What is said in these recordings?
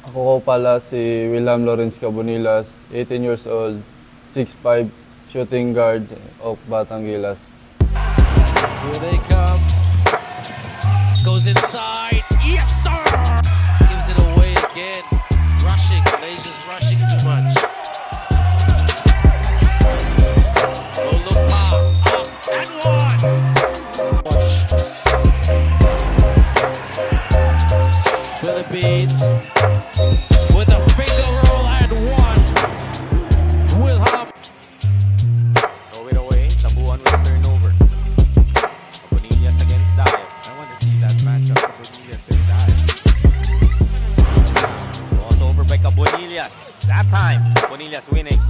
Ako ko pala si William Lawrence Cabonilas, 18 years old, 6'5", shooting guard of Batangilas. Here they come. Goes inside. Yes, sir! Gives it away again. Rushing. Malaysia's rushing too much. Oh, look pass. Up and one. Philippines with a finger roll and one. Wilhelm. Throw it away. Tabuan with a turnover. Bonillas against Dayo. I want to see that matchup of Bonillas and Dayo. Crossover by Cabonillas. That time, Bonillas winning.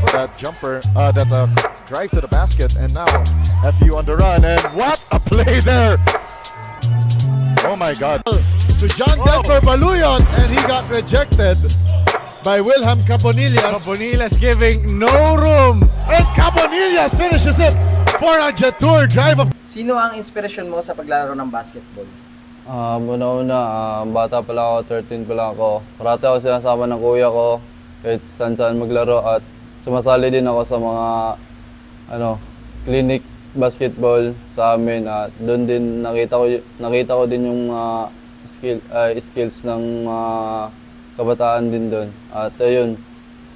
That jumper, that drive to the basket, and now FU on the run, and what a play there! Oh my God! To John Denver Baluyon, and he got rejected by Wilhelm Cabonillas. Cabonillas giving no room. And Cabonillas finishes it for a Jetour drive of... Sino ang inspirasyon mo sa paglaro ng basketball? Una-una, bata pa lang ako, 13 pa lang ako. Parati ako sinasama ng kuya ko kahit saan-saan maglaro at sumasali din ako sa mga clinic basketball sa amin at doon din nakita ko din yung skills ng kabataan din doon. At ayun,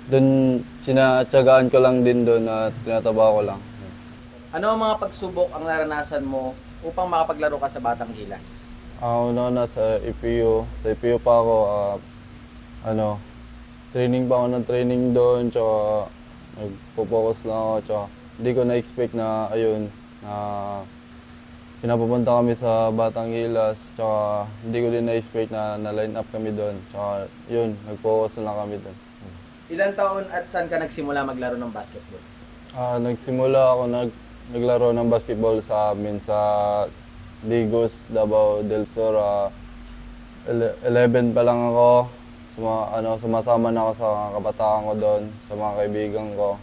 doon sinatyagaan ko lang din doon at tinataba ko lang. Ano ang mga pagsubok ang naranasan mo upang makapaglaro ka sa Batangilas? Una sa EPU. Sa EPU pa ako, training pa ako ng training doon, tsaka nagpo-focus lang ako, tsaka hindi ko na-expect na, pinapapunta kami sa Batangilas, tsaka hindi ko din na-expect na na-line up kami doon, tsaka yun, nag-focus na lang kami doon. Ilang taon at saan ka nagsimula maglaro ng basketball? Nagsimula ako naglaro ng basketball sa amin sa Digos, Davao del Sur. 11 pa lang ako. Sumasama na ako sa kabataan ko doon, sa mga kaibigan ko.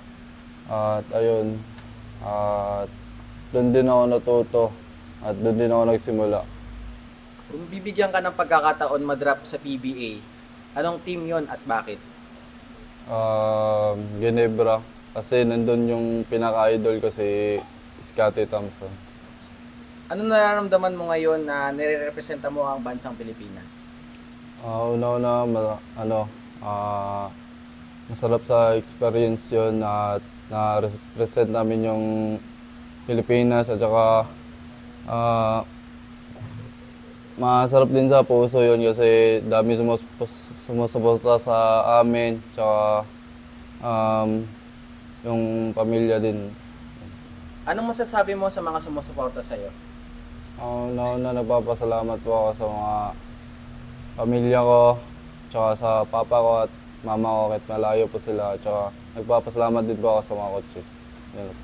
At ayun, doon din ako natuto at doon din ako nagsimula. Kung bibigyan ka ng pagkakataon madrap sa PBA, anong team yon at bakit? Ginebra, kasi nandun yung pinaka-idol ko si Scottie Thompson. Ano nararamdaman mo ngayon na nire-representa mo ang bansang Pilipinas? Una-una, masarap sa experience yun at na-represent namin yung Pilipinas at saka masarap din sa puso yun kasi dami sumusuporta sa amin tsaka yung pamilya din. Anong masasabi mo sa mga sumusuporta sa'yo? Una, nagpapasalamat po ako sa mga pamilya ko, tsaka sa papa ko at mama ko kahit malayo po sila. Tsaka nagpapasalamat din po ako sa mga coaches. Yun.